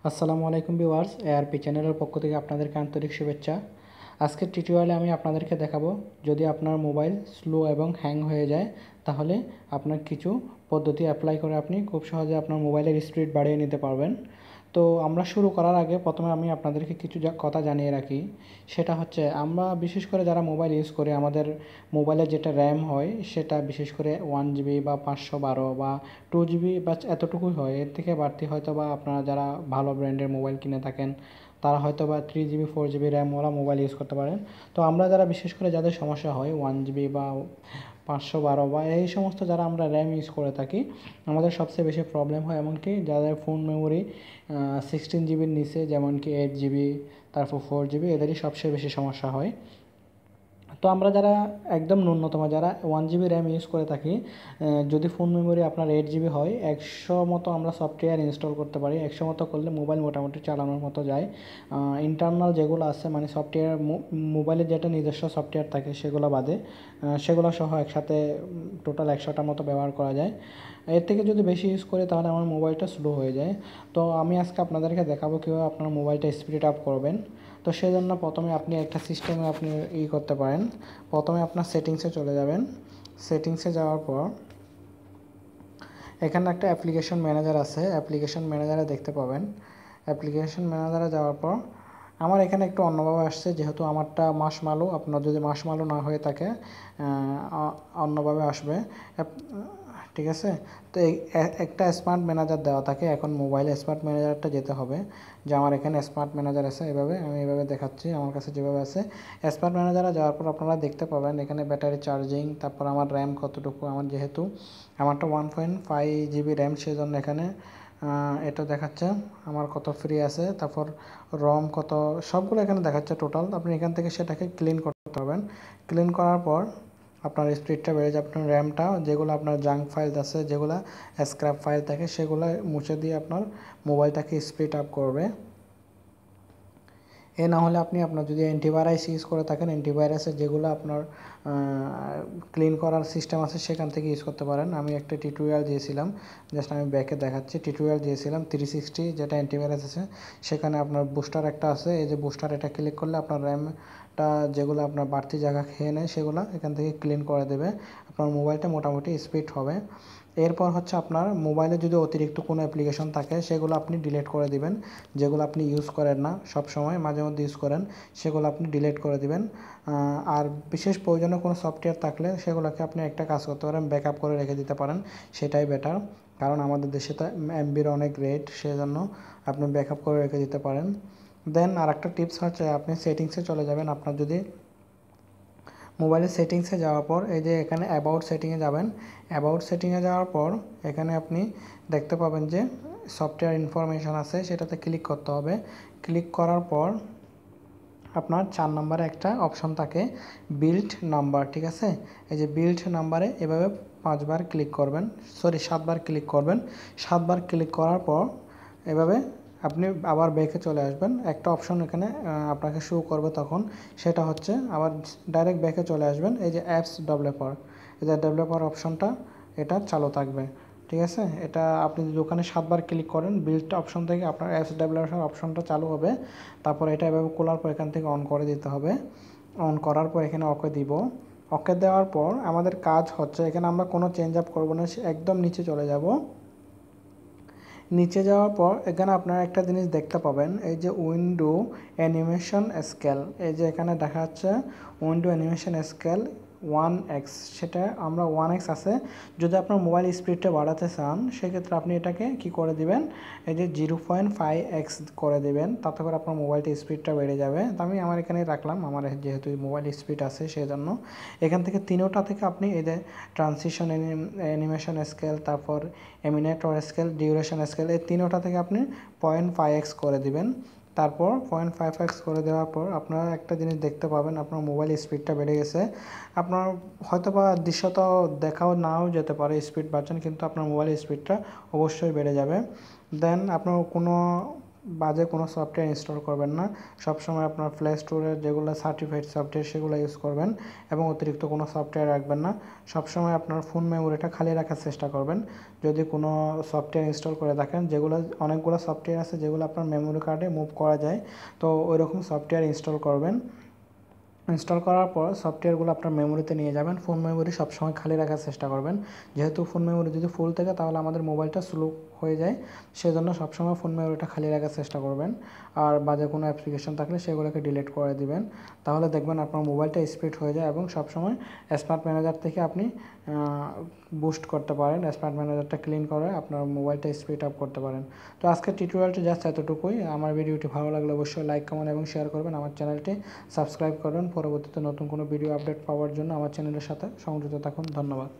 আসসালামু আলাইকুম viewers, ARP চ্যানেলের পক্ষ থেকে আপনাদেরকে আন্তরিক শুভেচ্ছা। আজকের টিউটোরিয়ালে আমি আপনাদেরকে দেখাবো যদি আপনার মোবাইল স্লো এবং হ্যাং হয়ে যায় তাহলে আপনার কিছু পদ্ধতি অ্যাপ্লাই করে আপনি খুব সহজে আপনার মোবাইলের স্পিড বাড়িয়ে নিতে পারবেন। তো আমরা শুরু করার আগে প্রথমে আমি আপনাদেরকে কিছু কথা জানিয়ে রাখি। সেটা হচ্ছে আমরা বিশেষ করে যারা মোবাইল ইউজ করি আমাদের মোবাইলে যেটা র্যাম হয় সেটা বিশেষ করে 1 GB বা 512 বা 2 GB বা এতটুকুই হয়। এর থেকে বাড়তি হয়তো বা আপনারা যারা ভালো ব্র্যান্ডের মোবাইল কিনে থাকেন তারা হয়তো বা 3 GB 4 GB র্যামওয়ালা মোবাইল ইউজ করতে পারেন। তো আমরা যারা বিশেষ করে যাদের সমস্যা হয় 1 GB বা 512 বা এই সমস্ত যারা আমরা র্যাম ইউজ করে থাকি আমাদের সবচেয়ে বেশি প্রবলেম হয়, এমনকি যাদের ফোন মেমোরি 16 GBর নিচে যেমন কি 8 GB তারপর 4 GB এদেরই সবচেয়ে বেশি সমস্যা হয়। তো আমরা যারা একদম ন্যূনতম যারা 1 GB র্যাম ইউজ করে থাকি, যদি ফোন মেমোরি আপনার 8 GB হয় 100 মতো আমরা সফটওয়্যার ইনস্টল করতে পারি। 100 মতো করলে মোবাইল মোটামুটি চালানোর মতো যায়। ইন্টারনাল যেগুলো আছে মানে সফটওয়্যার মোবাইলের যেটা নিজস্ব সফটওয়্যার থাকে সেগুলো বাদে সেগুলো সহ একসাথে টোটাল 100টার মতো ব্যবহার করা যায়। এর থেকে যদি বেশি ইউজ করি তাহলে আমার মোবাইলটা স্লো হয়ে যায়। তো আমি আজকে আপনাদেরকে দেখাবো কীভাবে আপনার মোবাইলটা স্পিড আপ করবেন। তো সেজন্য প্রথমে আপনি একটা সিস্টেমে আপনি করতে পারেন। প্রথমে আপনার সেটিংসে চলে যাবেন। সেটিংসে যাওয়ার পর এখানে একটা অ্যাপ্লিকেশন ম্যানেজার আছে, অ্যাপ্লিকেশন ম্যানেজারে দেখতে পাবেন। অ্যাপ্লিকেশন ম্যানেজারে যাওয়ার পর আমার এখানে একটু অন্যভাবে আসছে, যেহেতু আমারটা মাশমালো, আপনার যদি মাশমালো না হয়ে থাকে অন্যভাবে আসবে। ঠিক আছে। তো এই একটা স্মার্ট ম্যানেজার দেওয়া থাকে, এখন মোবাইলে স্মার্ট ম্যানেজারটা যেতে হবে। যে আমার এখানে স্মার্ট ম্যানেজার আছে, এভাবে আমি এভাবে দেখাচ্ছি আমার কাছে যেভাবে আছে। স্মার্ট ম্যানেজারে যাওয়ার পর আপনারা দেখতে পাবেন এখানে ব্যাটারি চার্জিং, তারপর আমার র্যাম কতটুকু, আমার যেহেতু আমারটা 1.5 GB র্যাম সেজন্য এখানে এটা দেখাচ্ছে আমার কত ফ্রি আছে, তারপর রম কত, সবগুলো এখানে দেখাচ্ছে টোটাল। আপনি এখান থেকে সেটাকে ক্লিন করতে হবেন। ক্লিন করার পর আপনার স্পিডটা বেড়ে যাবে। আপনার র্যামটা যেগুলো আপনার জাঙ্ক ফাইল আছে, যেগুলো স্ক্র্যাপ ফাইল থাকে সেগুলো মুছে দিয়ে আপনার মোবাইলটাকে স্পিড আপ করবে। এ না হলে আপনি আপনার যদি অ্যান্টিভাইরাস ইউজ করে থাকেন অ্যান্টিভাইরাসের যেগুলো আপনার ক্লিন করার সিস্টেম আছে সেখান থেকে ইউজ করতে পারেন। আমি একটা টিউটোরিয়াল দিয়েছিলাম, জাস্ট আমি ব্যাকে দেখাচ্ছি। টিউটোরিয়াল দিয়েছিলাম 360 যেটা অ্যান্টিভাইরাস আছে, সেখানে আপনার বুস্টার একটা আছে। এই যে বুস্টার, এটা ক্লিক করলে আপনার র্যামটা যেগুলো আপনার বাড়তি জায়গা খেয়ে নেয় সেগুলো এখান থেকে ক্লিন করে দেবে। আপনার মোবাইলটা মোটামুটি স্পিড হবে। এরপর হচ্ছে আপনার মোবাইলে যদি অতিরিক্ত কোনো অ্যাপ্লিকেশন থাকে সেগুলো আপনি ডিলিট করে দিবেন। যেগুলো আপনি ইউজ করেন না, সব সময় মাঝে মধ্যে ইউজ করেন, সেগুলো আপনি ডিলিট করে দিবেন। আর বিশেষ প্রয়োজনীয় কোনো সফটওয়্যার থাকলে সেগুলোকে আপনি একটা কাজ করতে পারেন, ব্যাকআপ করে রেখে দিতে পারেন, সেটাই বেটার। কারণ আমাদের দেশে তো এমবির অনেক রেট, সেজন্য আপনি ব্যাকআপ করে রেখে দিতে পারেন। দেন আর একটা টিপস হচ্ছে আপনি সেটিংসে চলে যাবেন। আপনার যদি মোবাইলের সেটিংসে যাওয়ার পর এই যে এখানে অ্যাবাউট সেটিংয়ে যাবেন। অ্যাবাউট সেটিংয়ে যাওয়ার পর এখানে আপনি দেখতে পাবেন যে সফটওয়্যার ইনফরমেশান আছে, সেটাতে ক্লিক করতে হবে। ক্লিক করার পর আপনার 4 নম্বরে একটা অপশন থাকে বিল্ড নাম্বার, ঠিক আছে। এই যে বিল্ড নাম্বারে এভাবে 5 বার ক্লিক করবেন, 7 বার ক্লিক করবেন। 7 বার ক্লিক করার পর এভাবে আপনি আবার ব্যাকে চলে আসবেন। একটা অপশন এখানে আপনাকে শো করবে, তখন সেটা হচ্ছে আবার ডাইরেক্ট ব্যাকে চলে আসবেন। এই যে অ্যাপস ডেভেলপার, এই যে ডেভেলপার অপশনটা এটা চালু থাকবে, ঠিক আছে। এটা আপনি দোকানে 7 বার ক্লিক করেন বিল্ড অপশন থেকে আপনার অ্যাপস ডেভেলপার অপশনটা চালু হবে। তারপর এটা এভাবে খোলার পর এখান থেকে অন করে দিতে হবে। অন করার পর এখানে ওকে দিব। ওকে দেওয়ার পর আমাদের কাজ হচ্ছে এখানে আমরা কোনো চেঞ্জ আপ করবো না, একদম নিচে চলে যাব। নিচে যাওয়ার পর এখানে আপনারা একটা জিনিস দেখতে পাবেন, এই যে উইন্ডো অ্যানিমেশন স্কেল, এই যে এখানে দেখা যাচ্ছে উইন্ডো অ্যানিমেশন স্কেল 1x, সেটা আমরা 1x আছে। যদি আপনার মোবাইল স্পিডটা বাড়াতে চান সেক্ষেত্রে আপনি এটাকে কি করে দিবেন, এই যে 0.5x করে দেবেন, তাতে করে আপনার মোবাইলটা স্পিডটা বেড়ে যাবে। তো আমি আমার এখানে রাখলাম, আমার যেহেতু মোবাইল স্পিড আছে সেই জন্য এখান থেকে তিনোটা থেকে আপনি এই যে ট্রানজিশন অ্যানিমেশন স্কেল, তারপর এমিনেটর স্কেল, ডিউরেশন স্কেল, এই তিনোটা থেকে আপনি 0.5x করে দিবেন। তারপর 0.5x করে দেওয়ার পর আপনারা একটা জিনিস দেখতে পাবেন, আপনার মোবাইল স্পিডটা বেড়ে গেছে। আপনার হয়তো বা দৃশ্যত দেখাও নাও যেতে পারে স্পিড বাড়ছেন, কিন্তু আপনার মোবাইল স্পিডটা অবশ্যই বেড়ে যাবে। দেন আপনার কোনো বাজে কোনো সফটওয়্যার ইনস্টল করবেন না। সবসময় আপনার প্লে স্টোরে যেগুলো সার্টিফাইড সফটওয়্যার সেগুলো ইউজ করবেন এবং অতিরিক্ত কোনো সফটওয়্যার রাখবেন না। সবসময় আপনার ফোন মেমোরিটা খালি রাখার চেষ্টা করবেন। যদি কোনো সফটওয়্যার ইনস্টল করে থাকেন, যেগুলো অনেকগুলো সফটওয়্যার আছে যেগুলো আপনার মেমোরি কার্ডে মুভ করা যায়, তো ওই রকম সফটওয়্যার ইনস্টল করবেন। ইনস্টল করার পর সফটওয়্যারগুলো আপনার মেমোরিতে নিয়ে যাবেন। ফোন মেমোরি সবসময় খালি রাখার চেষ্টা করবেন। যেহেতু ফোন মেমোরি যদি ফুল থাকে তাহলে আমাদের মোবাইলটা স্লো হয়ে যায়, সেজন্য সবসময় ফোন মেমোরিটা খালি রাখার চেষ্টা করবেন। আর বাজে কোনো অ্যাপ্লিকেশন থাকলে সেগুলোকে ডিলিট করে দিবেন। তাহলে দেখবেন আপনার মোবাইলটা স্পিড হয়ে যায় এবং সবসময় স্মার্ট ম্যানেজার থেকে আপনি বুস্ট করতে পারেন। স্মার্ট ম্যানেজারটা ক্লিন করে আপনার মোবাইলটা স্পিড আপ করতে পারেন। তো আজকের টিউটোরিয়ালটি জাস্ট এতটুকুই। আমার ভিডিওটি ভালো লাগলে অবশ্যই লাইক, কমেন্ট এবং শেয়ার করবেন। আমার চ্যানেলটি সাবস্ক্রাইব করবেন। পরবর্তীতে নতুন কোনো ভিডিও আপডেট পাওয়ার জন্য আমার চ্যানেলের সাথে সংযুক্ত থাকুন। ধন্যবাদ।